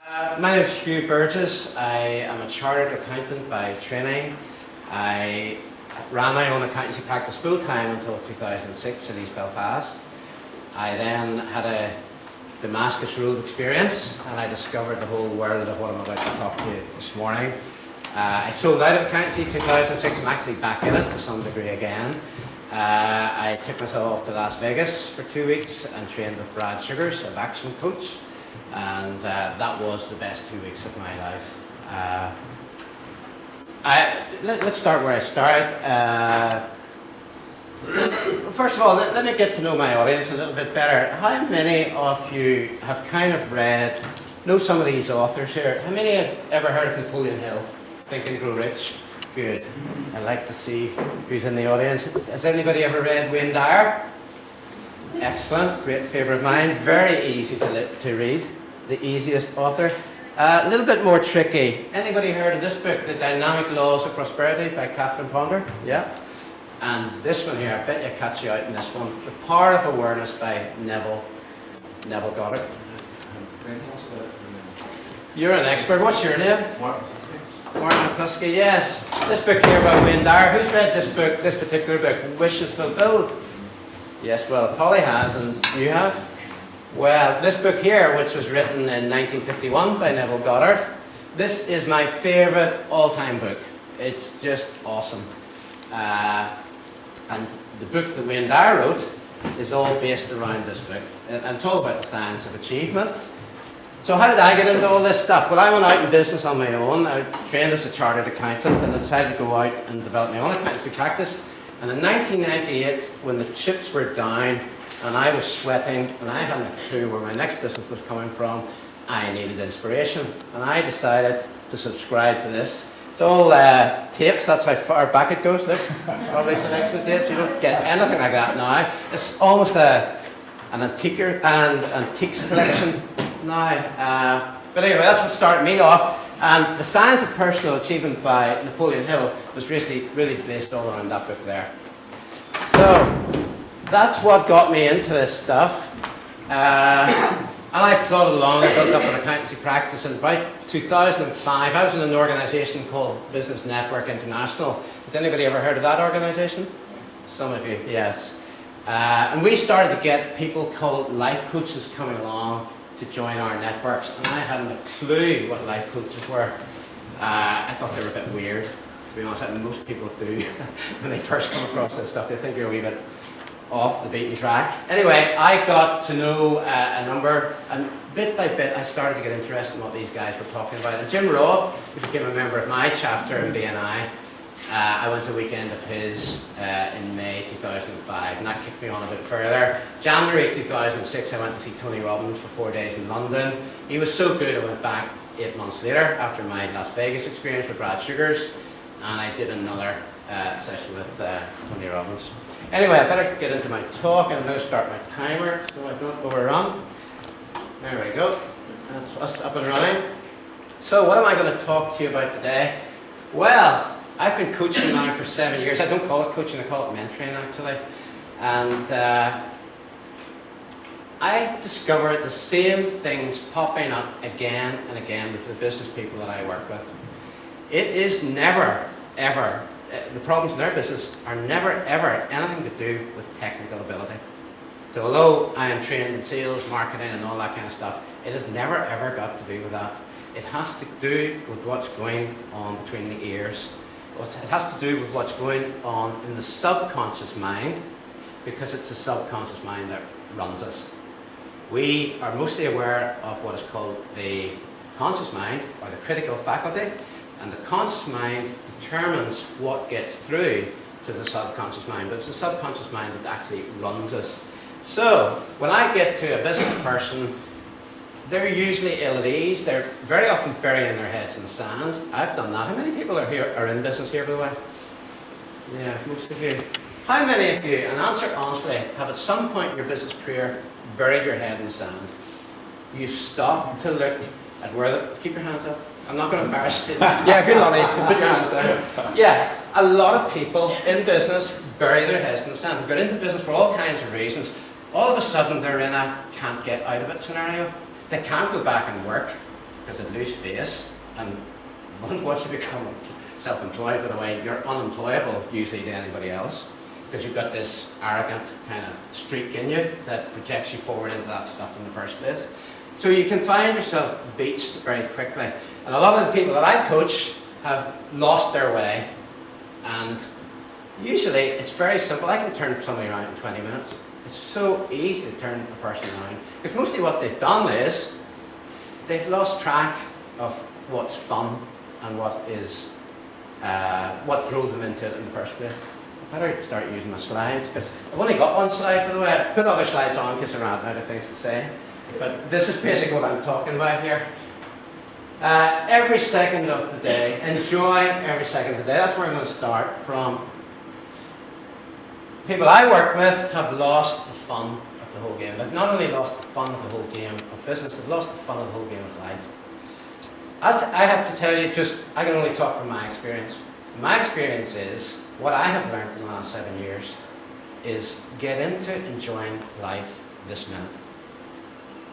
My name is Hugh Burgess. I am a chartered accountant by training. I ran my own accountancy practice full-time until 2006 in East Belfast. I then had a Damascus Road experience and I discovered the whole world of what I'm about to talk to you this morning. I sold out of accountancy in 2006. I'm actually back in it to some degree again. I took myself off to Las Vegas for 2 weeks and trained with Brad Sugars, an action coach. And that was the best 2 weeks of my life. Let's start where I started. First of all, let me get to know my audience a little bit better. How many of you have kind of know some of these authors here? How many have ever heard of Napoleon Hill, Think and Grow Rich? Good. I'd like to see who's in the audience. Has anybody ever read Wayne Dyer? Excellent, great favourite of mine. Very easy to read. The easiest author. A little bit more tricky. Anybody heard of this book, The Dynamic Laws of Prosperity by Catherine Ponder? Yeah. And this one here, I bet you catch you out in this one. The Power of Awareness by Neville Goddard. You're an expert. What's your name? Martin McCluskey, yes. This book here by Wayne Dyer. Who's read this book, this particular book, Wishes Fulfilled? Yes, well, Polly has, and you have? Well, this book here, which was written in 1951 by Neville Goddard, this is my favourite all-time book. It's just awesome. And the book that Wayne Dyer wrote is all based around this book. And it's all about the science of achievement. So how did I get into all this stuff? Well, I went out in business on my own. I trained as a chartered accountant and I decided to go out and develop my own accountancy practice. And in 1998, when the chips were down and I was sweating and I hadn't a clue where my next business was coming from, I needed inspiration. And I decided to subscribe to this. It's all tapes, that's how far back it goes. Look, probably selection of tapes. You don't get anything like that now. It's almost an antiques collection now. But anyway, that's what started me off. And The Science of Personal Achievement by Napoleon Hill was really based all around that book there. So that's what got me into this stuff. And I plodded along, I built up an accountancy practice. In about 2005, I was in an organisation called Business Network International. Has anybody ever heard of that organisation? Some of you, yes. And we started to get people called life coaches coming along to join our networks, and I hadn't a clue what life coaches were. I thought they were a bit weird, to be honest, and most people do when they first come across this stuff. They think you're a wee bit off the beaten track. Anyway, I got to know a number, and bit by bit I started to get interested in what these guys were talking about. And Jim Raw, who became a member of my chapter in BNI, I went to a weekend of his in May 2005, and that kicked me on a bit further. January 2006, I went to see Tony Robbins for 4 days in London. He was so good, I went back 8 months later after my Las Vegas experience with Brad Sugars, and I did another session with Tony Robbins. Anyway, I better get into my talk, and I'm going to start my timer so I don't overrun. There we go. That's us up and running. So what am I going to talk to you about today? Well, I've been coaching now for 7 years. I don't call it coaching, I call it mentoring actually. And I discovered the same things popping up again and again with the business people that I work with. It is never, ever, the problems in their business are never, ever anything to do with technical ability. So although I am trained in sales, marketing and all that kind of stuff, it has never, ever got to do with that. It has to do with what's going on between the ears. It has to do with what's going on in the subconscious mind, because it's the subconscious mind that runs us. We are mostly aware of what is called the conscious mind, or the critical faculty, and the conscious mind determines what gets through to the subconscious mind, but it's the subconscious mind that actually runs us. So, when I get to a business person, they're usually ill at ease. They're very often burying their heads in the sand. I've done that. How many people are in business here, by the way? Yeah, most of you. How many of you, and answer honestly, have at some point in your business career buried your head in the sand? You stop to look at where keep your hands up. I'm not going to embarrass you. Yeah, good on you. Put your hands down. Yeah, a lot of people in business bury their heads in the sand. They've got into business for all kinds of reasons. All of a sudden, they're in a can't get out of it scenario. They can't go back and work. because it lose face, and once you become self-employed, by the way, you're unemployable usually to anybody else, because you've got this arrogant kind of streak in you that projects you forward into that stuff in the first place. So you can find yourself beached very quickly. And a lot of the people that I coach have lost their way, and usually it's very simple. I can turn somebody around in 20 minutes. It's so easy to turn a person around. Because mostly what they've done is they've lost track of what's fun and what drove them into it in the first place. I better start using my slides, because I've only got one slide, by the way. I put other slides on in case I ran out of things to say. But this is basically what I'm talking about here. Every second of the day, enjoy every second of the day. That's where I'm going to start from. People I work with have lost the fun of the whole game. They've not only lost the fun of the whole game of business, they've lost the fun of the whole game of life. I have to tell you, I can only talk from my experience. My experience is, what I have learned in the last 7 years is get into enjoying life this minute.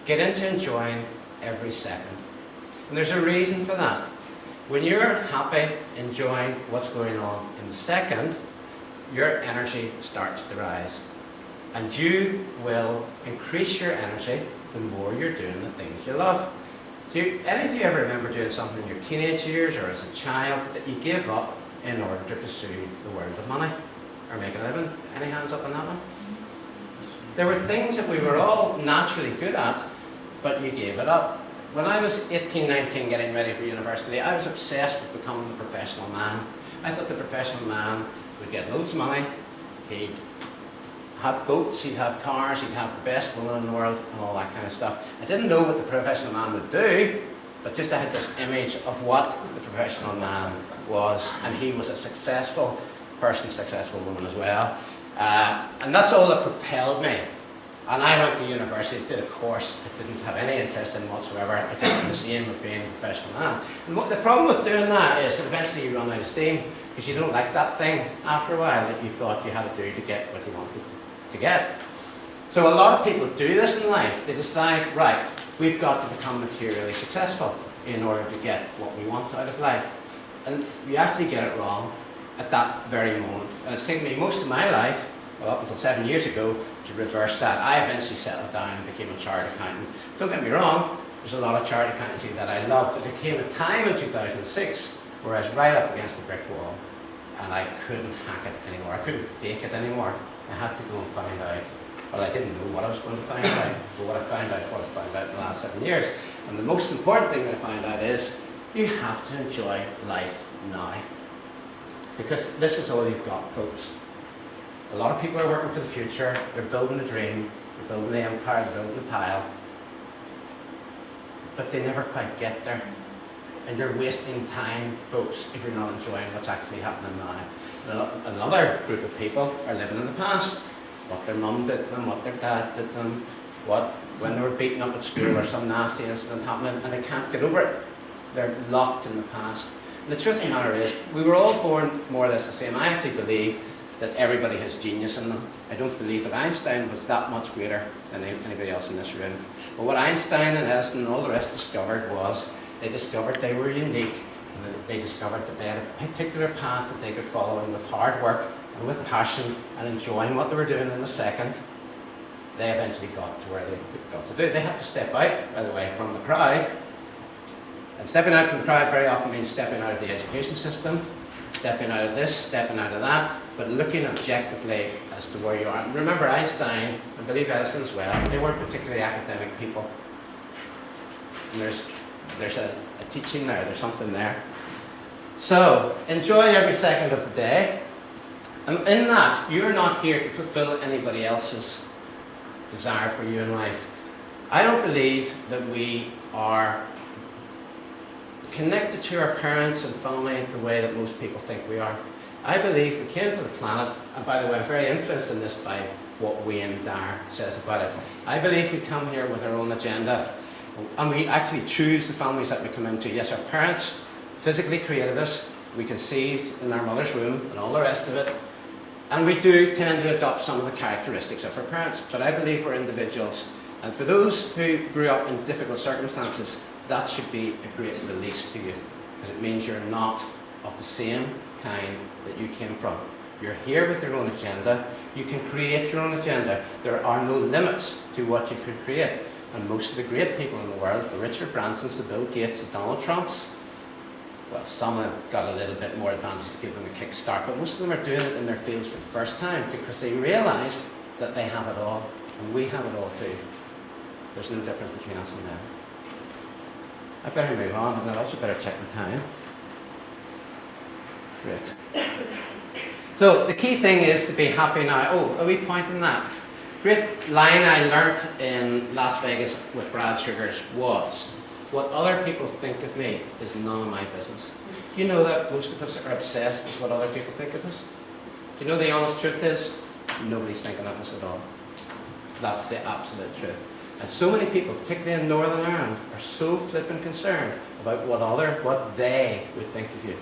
Get into enjoying every second. And there's a reason for that. When you're happy enjoying what's going on in the second, your energy starts to rise. And you will increase your energy the more you're doing the things you love. Any of you ever remember doing something in your teenage years or as a child that you gave up in order to pursue the world of money or make a living? Any hands up on that one? There were things that we were all naturally good at, but you gave it up. When I was 18, 19, getting ready for university, I was obsessed with becoming the professional man. I thought the professional man would get loads of money, he'd have boats, he'd have cars, he'd have the best woman in the world, and all that kind of stuff. I didn't know what the professional man would do, but just I had this image of what the professional man was, and he was a successful person, successful woman as well. And that's all that propelled me. And I went to university, did a course I didn't have any interest in whatsoever. I did the same with being a professional man. And the problem with doing that is that eventually you run out of steam, because you don't like that thing after a while that you thought you had to do to get what you wanted to get. So a lot of people do this in life. They decide, right, we've got to become materially successful in order to get what we want out of life. And you actually get it wrong at that very moment. And it's taken me most of my life, well, up until 7 years ago, to reverse that. I eventually settled down and became a chartered accountant. Don't get me wrong, there's a lot of chartered accountancy that I loved, but there came a time in 2006 where I was right up against a brick wall and I couldn't hack it anymore. I couldn't fake it anymore. I had to go and find out. Well, I didn't know what I was going to find out, but what I found out in the last 7 years. And the most important thing that I found out is you have to enjoy life now. Because this is all you've got, folks. A lot of people are working for the future, they're building the dream, they're building the empire, they're building the pile, but they never quite get there. And you're wasting time, folks, if you're not enjoying what's actually happening now. Another group of people are living in the past. What their mum did to them, what their dad did to them, when they were beaten up at school or some nasty incident happening, and they can't get over it. They're locked in the past. And the truth of the matter is, we were all born more or less the same. I actually believe that everybody has genius in them. I don't believe that Einstein was that much greater than anybody else in this room. But what Einstein and Edison and all the rest discovered was, they discovered they were unique, and they discovered that they had a particular path that they could follow, and with hard work and with passion and enjoying what they were doing in the second, they eventually got to where they got to do. They had to step out, by the way, from the crowd. And stepping out from the crowd very often means stepping out of the education system, stepping out of this, stepping out of that, but looking objectively as to where you are. And remember, Einstein, I believe Edison as well, they weren't particularly academic people. And there's a teaching there, there's something there. So, enjoy every second of the day. And in that, you're not here to fulfill anybody else's desire for you in life. I don't believe that we are connected to our parents and family the way that most people think we are. I believe we came to the planet, and by the way, I'm very influenced in this by what Wayne Dyer says about it. I believe we come here with our own agenda, and we actually choose the families that we come into. Yes, our parents physically created us, we conceived in our mother's womb and all the rest of it, and we do tend to adopt some of the characteristics of our parents, but I believe we're individuals. And for those who grew up in difficult circumstances, that should be a great release to you, because it means you're not of the same kind that you came from. You're here with your own agenda. You can create your own agenda. There are no limits to what you can create. And most of the great people in the world, the Richard Bransons, the Bill Gates, the Donald Trumps, well, some have got a little bit more advantage to give them a kickstart, but most of them are doing it in their fields for the first time because they realised that they have it all, and we have it all too. There's no difference between us and them. I better move on, and I also better check the time. Great. So the key thing is to be happy now. Oh, are we pointing that? Great line I learnt in Las Vegas with Brad Sugars was, what other people think of me is none of my business. Do you know that most of us are obsessed with what other people think of us? Do you know the honest truth is, nobody's thinking of us at all. That's the absolute truth. And so many people, particularly in Northern Ireland, are so flipping concerned about what they would think of you.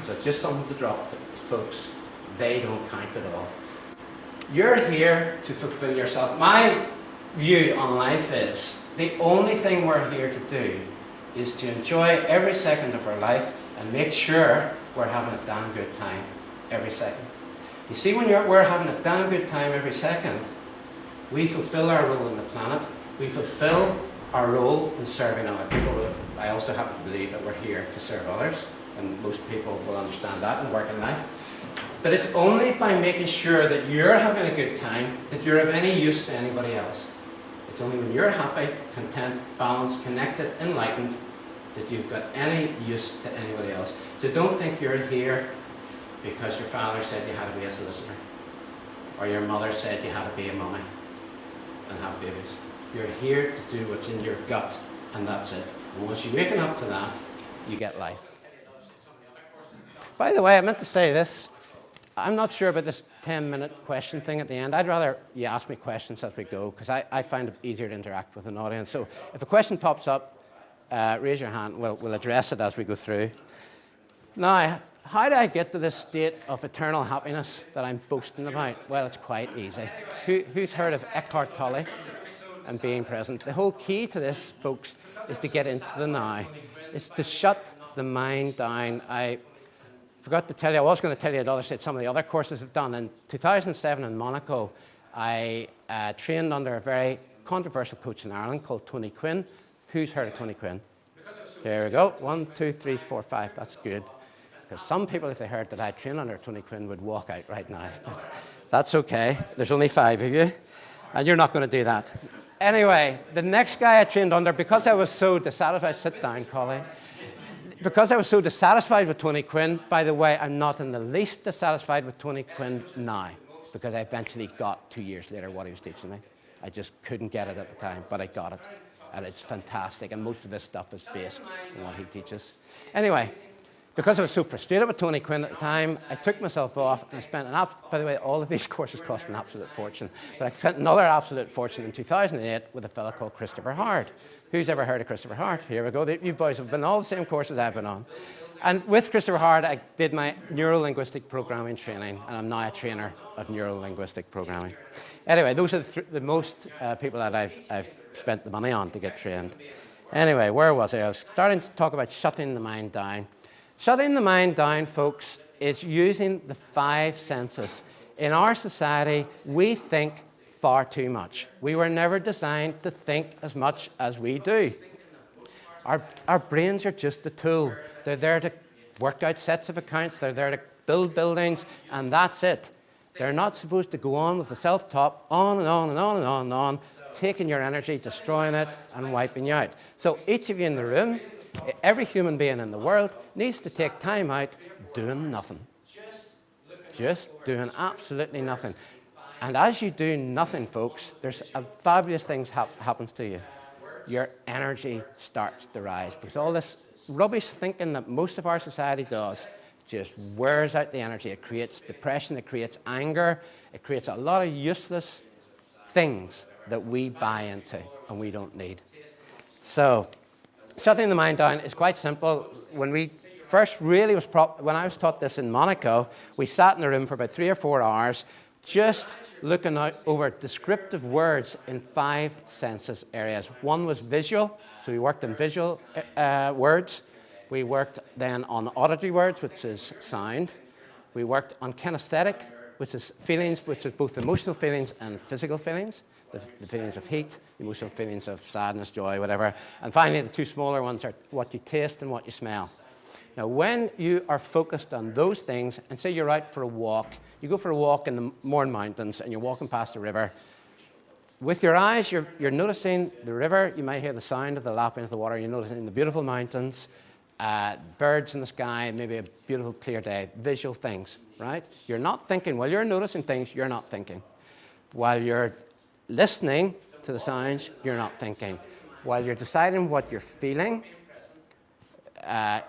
So it's just something to drop, folks. They don't count at all. You're here to fulfill yourself. My view on life is, the only thing we're here to do is to enjoy every second of our life and make sure we're having a damn good time every second. You see, when we're having a damn good time every second, we fulfill our role on the planet. We fulfill our role in serving other people. I also happen to believe that we're here to serve others, and most people will understand that in working life. But it's only by making sure that you're having a good time that you're of any use to anybody else. It's only when you're happy, content, balanced, connected, enlightened, that you've got any use to anybody else. So don't think you're here because your father said you had to be a solicitor, or your mother said you had to be a mummy and have babies. You're here to do what's in your gut, and that's it. And once you waken up to that, you get life. By the way, I meant to say this. I'm not sure about this 10-minute question thing at the end. I'd rather you ask me questions as we go, because I find it easier to interact with an audience. So if a question pops up, raise your hand. We'll address it as we go through. Now, how do I get to this state of eternal happiness that I'm boasting about? Well, it's quite easy. Who's heard of Eckhart Tolle and being present? The whole key to this, folks, is to get into the now. It's to shut the mind down. I forgot to tell you, I was going to tell you some of the other courses I've done. In 2007 in Monaco, I trained under a very controversial coach in Ireland called Tony Quinn. Who's heard of Tony Quinn? There we go. 1, 2, 3, 4, 5. That's good. Because some people, if they heard that I trained under Tony Quinn, would walk out right now. But that's okay. There's only 5 of you, and you're not going to do that. Anyway, the next guy I trained under, because I was so dissatisfied, sit down, Collie. Because I was so dissatisfied with Tony Quinn, by the way, I'm not in the least dissatisfied with Tony Quinn now, because I eventually got 2 years later what he was teaching me. I just couldn't get it at the time, but I got it. And it's fantastic, and most of this stuff is based on what he teaches. Anyway, because I was so frustrated with Tony Quinn at the time, I took myself off and spent by the way, all of these courses cost an absolute fortune, but I spent another absolute fortune in 2008 with a fellow called Christopher Howard. Who's ever heard of Christopher Howard? Here we go. You boys have been all the same courses I've been on. And with Christopher Howard, I did my neuro-linguistic programming training, and I'm now a trainer of neuro-linguistic programming. Anyway, those are the most people that I've spent the money on to get trained. Anyway, where was I? I was starting to talk about shutting the mind down. Shutting the mind down, folks, is using the 5 senses. In our society, we think far too much. We were never designed to think as much as we do. Our brains are just a tool. They're there to work out sets of accounts. They're there to build buildings, and that's it. They're not supposed to go on with the self-talk, on and on and on and on and on, taking your energy, destroying it, and wiping you out. So each of you in the room, every human being in the world, needs to take time out doing nothing. Just doing absolutely nothing. And as you do nothing, folks, there's a fabulous thing happens to you. Your energy starts to rise. Because all this rubbish thinking that most of our society does just wears out the energy. It creates depression, it creates anger, it creates a lot of useless things that we buy into and we don't need. So, shutting the mind down is quite simple. When I was taught this in Monaco, we sat in a room for about 3 or 4 hours, just looking out over descriptive words in 5 senses areas. One was visual, so we worked on visual words. We worked then on auditory words, which is sound. We worked on kinesthetic, which is feelings, which is both emotional feelings and physical feelings. The feelings of heat, the emotional feelings of sadness, joy, whatever. And finally, the 2 smaller ones are what you taste and what you smell. Now, when you are focused on those things, and say you're out for a walk, you go for a walk in the Mourne Mountains and you're walking past a river, with your eyes, you're noticing the river, you might hear the sound of the lapping of the water, you're noticing the beautiful mountains, birds in the sky, maybe a beautiful clear day, visual things, right? You're not thinking. While you're noticing things, you're not thinking. While you're listening to the sounds, you're not thinking. While you're deciding what you're feeling,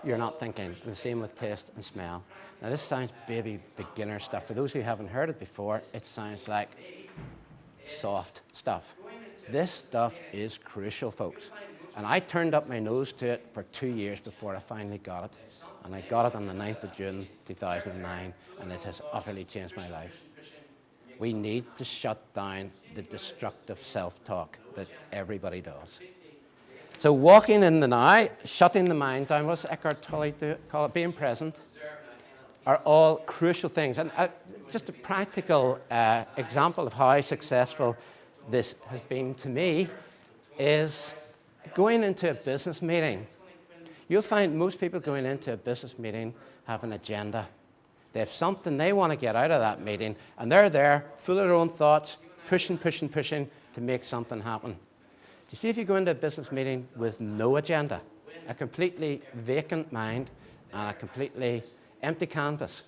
you're not thinking. And the same with taste and smell. Now, this sounds baby beginner stuff. For those who haven't heard it before, it sounds like soft stuff. This stuff is crucial, folks. And I turned up my nose to it for 2 years before I finally got it. And I got it on the 9th of June, 2009, and it has utterly changed my life. We need to shut down the destructive self-talk that everybody does. So walking in the now, shutting the mind down, what's Eckhart Tolle call it, being present, are all crucial things. And just a practical example of how successful this has been to me is going into a business meeting. You'll find most people going into a business meeting have an agenda. They have something they want to get out of that meeting, and they're there, full of their own thoughts, pushing to make something happen. Do you see, if you go into a business meeting with no agenda, a completely vacant mind, and a completely empty canvas,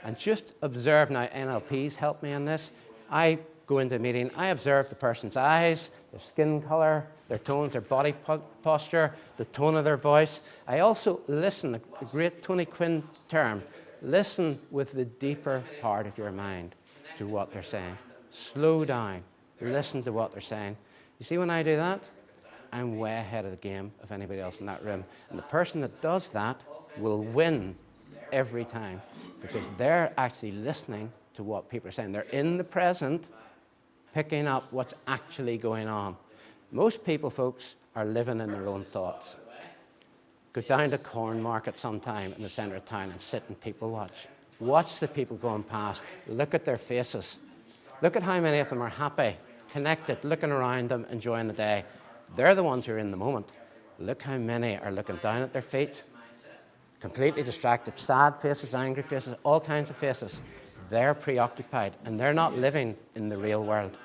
and just observe. Now, NLPs help me in this. I go into a meeting, I observe the person's eyes, their skin color, their tones, their body posture, the tone of their voice. I also listen, a great Tony Quinn term, listen with the deeper part of your mind to what they're saying. Slow down, listen to what they're saying. You see, when I do that, I'm way ahead of the game of anybody else in that room. And the person that does that will win every time, because they're actually listening to what people are saying. They're in the present, picking up what's actually going on. Most people, folks, are living in their own thoughts. Go down to Corn Market sometime in the centre of town and sit and people watch. Watch the people going past. Look at their faces. Look at how many of them are happy, connected, looking around them, enjoying the day. They're the ones who are in the moment. Look how many are looking down at their feet, completely distracted, sad faces, angry faces, all kinds of faces. They're preoccupied, and they're not living in the real world.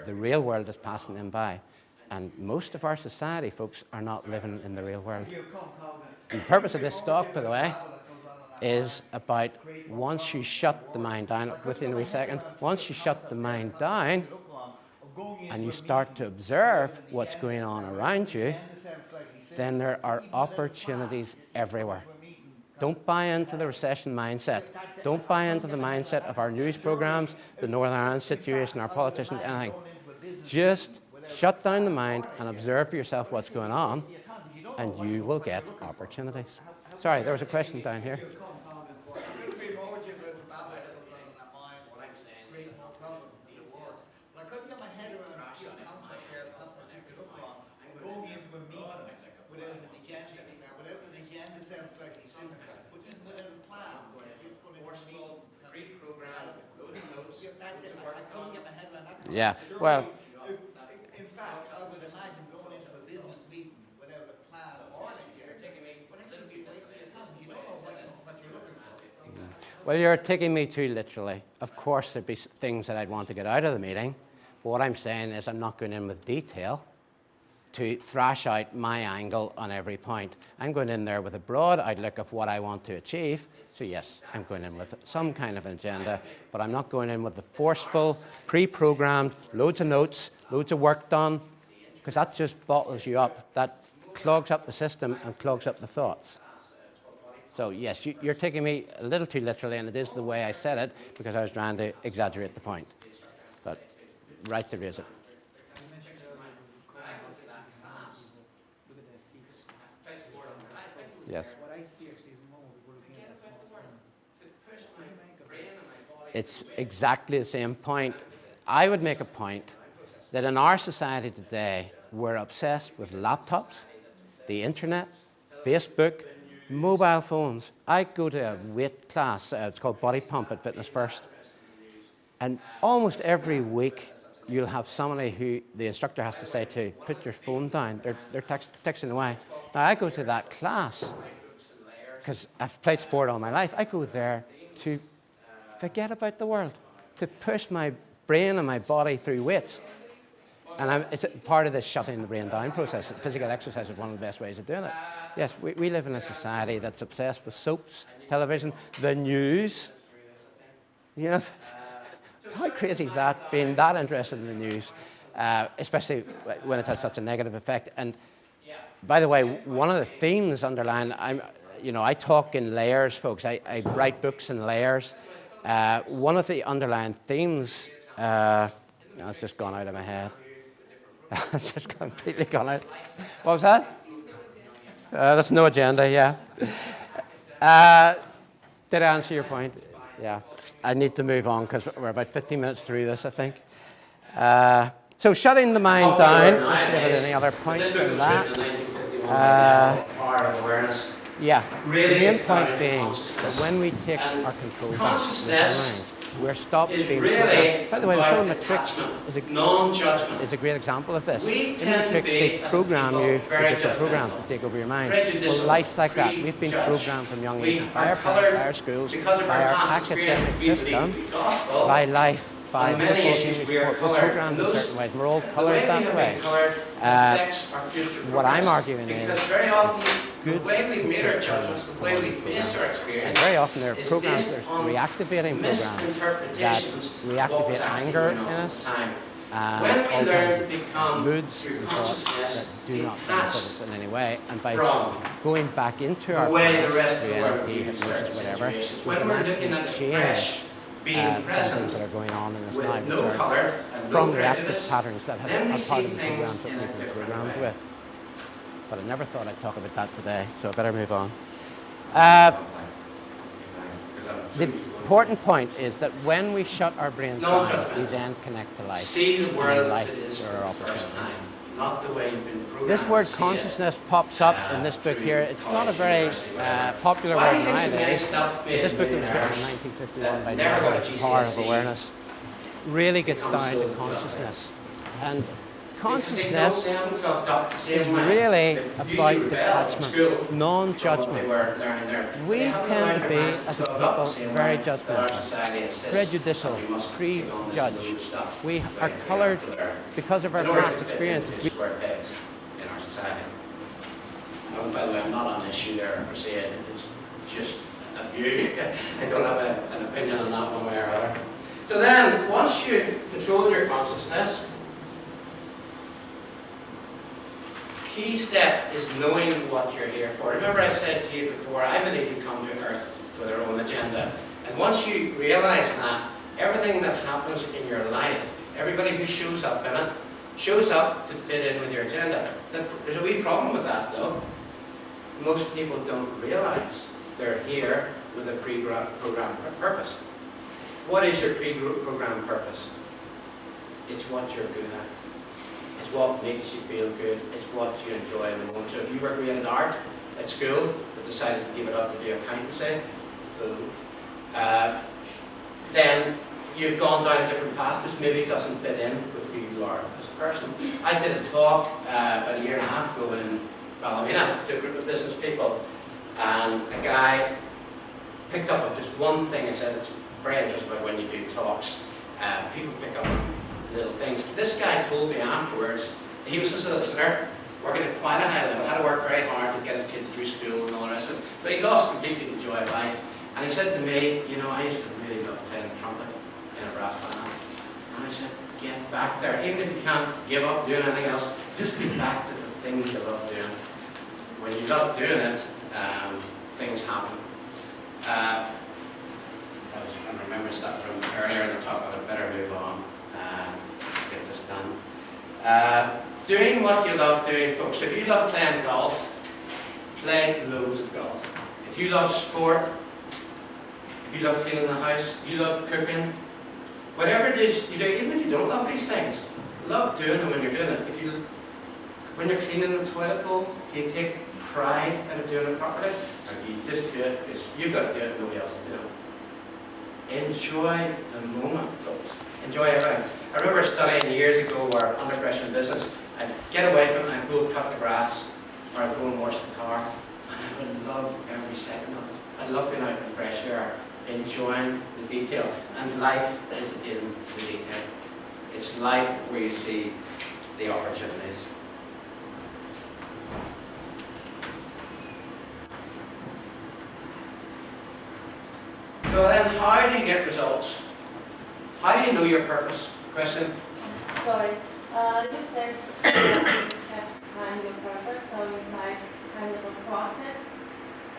The real world is passing them by. And most of our society, folks, are not living in the real world. And the purpose of this talk, by the way, is about once you shut the mind down, within a wee second, once you shut the mind down and you start to observe what's going on around you, then there are opportunities everywhere. Don't buy into the recession mindset. Don't buy into the mindset of our news programs, the Northern Ireland situation, our politicians, anything. Just shut down the mind and observe for yourself what's going on, and you will get opportunities. Sorry, there was a question down here. Yeah, well, in fact, I would imagine going into a business meeting without a plan or an agenda would actually be a waste of your time. You don't know what you're looking for. Well, you're taking me too literally. Of course, there'd be things that I'd want to get out of the meeting. But what I'm saying is I'm not going in with detail to thrash out my angle on every point. I'm going in there with a broad outlook of what I want to achieve. So yes, I'm going in with some kind of agenda, but I'm not going in with the forceful, pre-programmed, loads of notes, loads of work done, because that just bottles you up. That clogs up the system and clogs up the thoughts. So yes, you're taking me a little too literally, and it is the way I said it, because I was trying to exaggerate the point. But right to raise it. Yes. What I see actually is more we're looking at a small phone. What do you make of it? it's exactly the same point. I would make a point that in our society today, we're obsessed with laptops, the internet, Facebook, mobile phones. I go to a weight class, it's called Body Pump at Fitness First, and almost every week you'll have somebody who the instructor has to say to, put your phone down, they're texting away. Now I go to that class because I've played sport all my life. I go there to forget about the world, to push my brain and my body through weights. And it's part of this shutting the brain down process. Physical exercise is one of the best ways of doing it. Yes, we live in a society that's obsessed with soaps, television, the news. You know, how crazy is that, being that interested in the news, especially when it has such a negative effect? And by the way, one of the themes underlying, I talk in layers, folks. I write books in layers. One of the underlying themes, it's just gone out of my head. It's just completely gone out. What was that? That's no agenda, yeah. Did I answer your point? Yeah. I need to move on because we're about 15 minutes through this, I think. So shutting the mind down. Let's see if there's any other points on that. Power of awareness. Yeah. The main point being that when we take our control back with our minds, we're stopped being programmed. By the way, the film Matrix is a great example of this. In Matrix, they program you with different programs to take over your mind. Well, life's like that. We've been programmed from young ages by our parents, by our schools, by our academic system, by life, by football teams. We're programmed in certain ways. We're all coloured that way. What I'm arguing is good. The way we've made our judgments, the way we've based our experience. And very often there are programs, there's reactivating programs that reactivate anger in us, and all kinds of moods and thoughts that do not benefit us in any way. And by going back into our past, through NLP, hypnosis, whatever, we can actually change something that are going on in us now, which are from reactive patterns that are part of the programs that we've been programmed with. But I never thought I'd talk about that today, so I better move on. The important point is that when we shut our brains down, we then connect to life. See the world life as it is for for our the first opportunity. time, not the way you've been programmed. This word to see consciousness pops up in this book here. It's not a very popular word nowadays. This book was written in 1951 by Burgess, The Power of Awareness, really gets down to consciousness. And consciousness is really about detachment, non-judgment. We tend to be, as a people, very judgmental, prejudicial, prejudge. We are coloured because of our past experiences. In our society. By the way, I'm not on an issue there per se. It's just a view. I don't have an opinion on that one way or other. So then, once you've controlled your consciousness, key step is knowing what you're here for. Remember I said to you before, I believe you come to Earth for their own agenda. And once you realize that, everything that happens in your life, everybody who shows up in it, shows up to fit in with your agenda. There's a wee problem with that though. Most people don't realize they're here with a pre-programmed purpose. What is your pre-programmed purpose? It's what you're good at. It's what makes you feel good. It's what you enjoy in the moment. So if you were great at art at school, but decided to give it up to do accountancy, fool, then you've gone down a different path which maybe doesn't fit in with who you are as a person. I did a talk about a year and a half ago in Ballymena to a group of business people, and a guy picked up on just one thing. I said it's very interesting about when you do talks. People pick up on little things. This guy told me afterwards, he was a solicitor, working at quite a high level, had to work very hard to get his kids through school and all the rest of it, but he lost completely the joy of life. And he said to me, you know, I used to really love playing the trumpet in a brass band. And I said, get back there. Even if you can't give up doing anything else, just get back to the things you love doing. When you love doing it, things happen. I'm remembering stuff from earlier in the talk, but I better move on. Get this done. Doing what you love doing, folks. So if you love playing golf, play loads of golf. If you love sport, You love cleaning the house. You love cooking. Whatever it is you do, even if you don't love these things, love doing them when you're doing it. When you're cleaning the toilet bowl, do you take pride out of doing it properly? Or do you just do it because you've got to do it and nobody else is doing it? Enjoy the moment, folks. Enjoy everything. I remember studying years ago where under pressure in business, I'd get away from it and I'd go cut the grass or I'd go and wash the car. And I would love every second of it. I'd love being out in the fresh air, enjoying the detail. And life is in the detail. It's life where you see the opportunities. So then, how do you get results? How do you know your purpose? Question? Sorry, you said you have to find your purpose, so it implies kind of a process.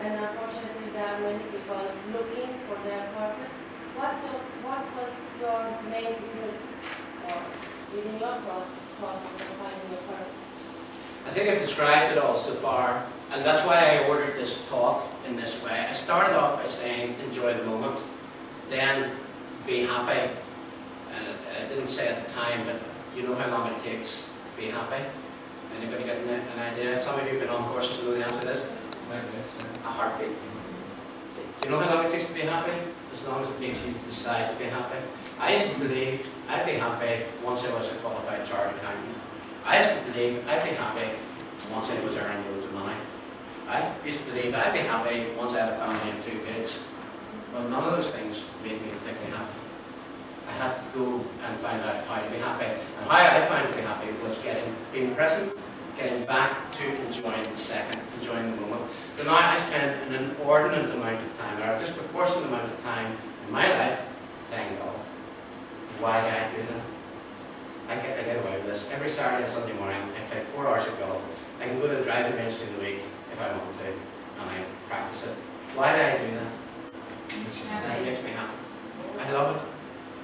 And unfortunately, there are many people looking for their purpose. What was your main technique for using your process of finding your purpose? I think I've described it all so far, and that's why I ordered this talk in this way. I started off by saying, enjoy the moment, then be happy. And I didn't say at the time, but you know how long it takes to be happy? Anybody got an idea? Some of you have been on courses and know the answer to this. A heartbeat. Do you know how long it takes to be happy? As long as it makes you decide to be happy. I used to believe I'd be happy once I was a qualified chartered accountant. I used to believe I'd be happy once I was earning loads of money. I used to believe I'd be happy once I had a family and 2 kids. Well, none of those things made me particularly happy. I had to go and find out how to be happy. And how I found to be happy was being present, getting back to enjoying the second, enjoying the moment. So now I spend an inordinate amount of time, or a disproportionate amount of time in my life playing golf. Why do I do that? I get away with this. Every Saturday and Sunday morning, I play 4 hours of golf. I can go to the driving range through the week if I want to, and I practice it. Why do I do that? It makes me happy. I love it.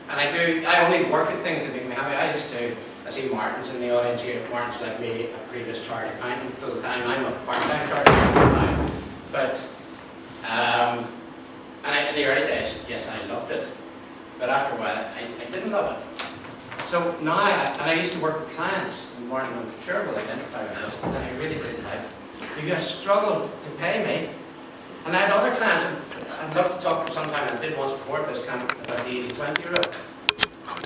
And I only work at things that make me happy. I see Martin's in the audience here. Martin's like me, a previous chartered accountant full time. I'm a part-time chartered accountant now. But, in the early days, yes, I loved it. But after a while, I didn't love it. So now, I used to work with clients, and Martin, I'm sure will identify with this, that I really didn't like. You guys struggled to pay me. And I had other clients, and I'd love to talk for some time, and I did once before this camp about the 80-20 rule.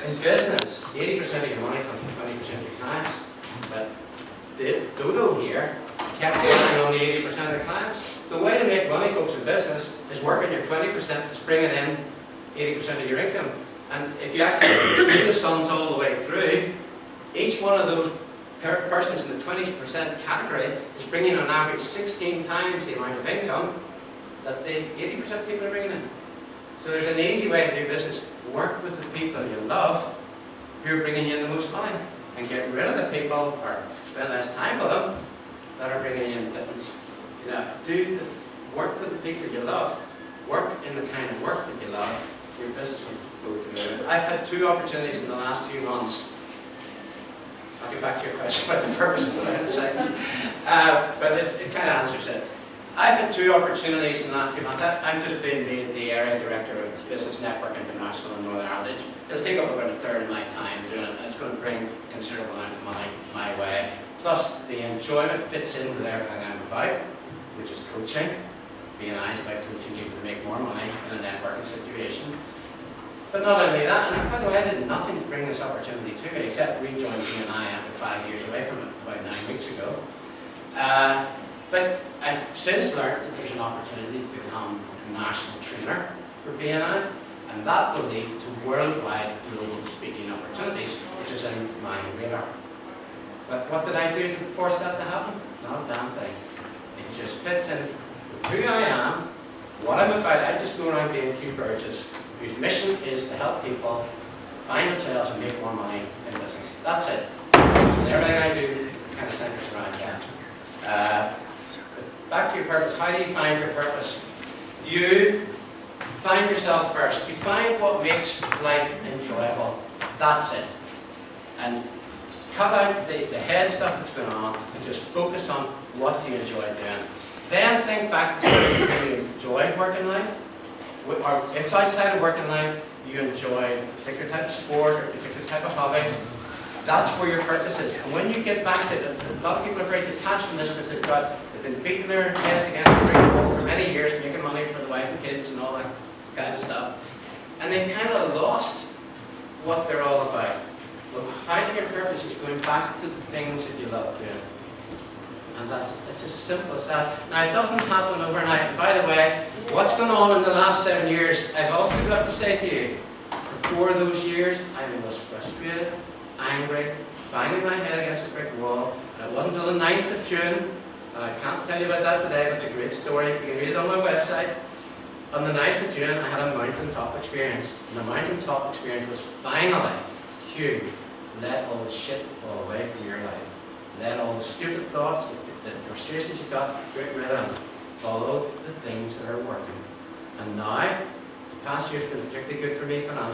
In business, 80% of your money comes from 20% of your clients. But the dodo here kept working on the 80% of the clients. The way to make money, folks, in business is working your 20% that's bringing in 80% of your income. And if you actually do the sums all the way through, each one of those persons in the 20% category is bringing on average 16 times the amount of income that the 80% people are bringing in. So there's an easy way to do business. Work with the people you love who are bringing you in the most money, and get rid of the people, or spend less time with them, that are bringing you in pittance. Work with the people you love. Work in the kind of work that you love. Your business will go through it. I've had 2 opportunities in the last 2 months. I'll get back to your question about the purpose of it in a second. But it kind of answers it. I've had 2 opportunities in the last 2 months. I'm just being made the area director of Business Network International in Northern Ireland. It'll take up about a third of my time doing it, and it's going to bring a considerable amount of money my way. Plus, the enjoyment fits in with everything I'm about, which is coaching. BNI is about coaching people to make more money in a networking situation. But not only that, and by the way, I did nothing to bring this opportunity to me, except rejoin BNI after 5 years away from it, about 9 weeks ago. But I've since learned that there's an opportunity to become a national trainer for BNI, and that will lead to worldwide global speaking opportunities, which is in my radar. But what did I do to force that to happen? Not a damn thing. It just fits in with who I am, what I'm about. I just go around being Hugh Burgess, whose mission is to help people find themselves and make more money in business. That's it. And everything I do kind of centers around that. Back to your purpose. How do you find your purpose? You find yourself first. You find what makes life enjoyable. That's it. And cut out the head stuff that's going on and just focus on what you enjoy doing. Then think back to when you enjoyed working life or if it's outside of working life, you enjoy a particular type of sport or a particular type of hobby, that's where your purpose is. And when you get back to it, a lot of people are very detached from this because they've been beating their heads against the brick walls for many years, making money for the wife and kids and all that kind of stuff. And they kind of lost what they're all about. Well, finding your purpose is going back to the things that you love doing. And it's as simple as that. Now, it doesn't happen overnight. And by the way, what's gone on in the last 7 years, I've also got to say to you, for 4 of those years, I was frustrated, angry, banging my head against a brick wall. And it wasn't until the 9th of June, and I can't tell you about that today, but it's a great story. You can read it on my website. On the 9th of June, I had a mountaintop experience. And the mountaintop experience was finally, Hugh, let all the shit fall away from your life. Let all the stupid thoughts, the frustrations you got, get rid of them. Follow the things that are working. And now, the past year's been particularly good for me financially.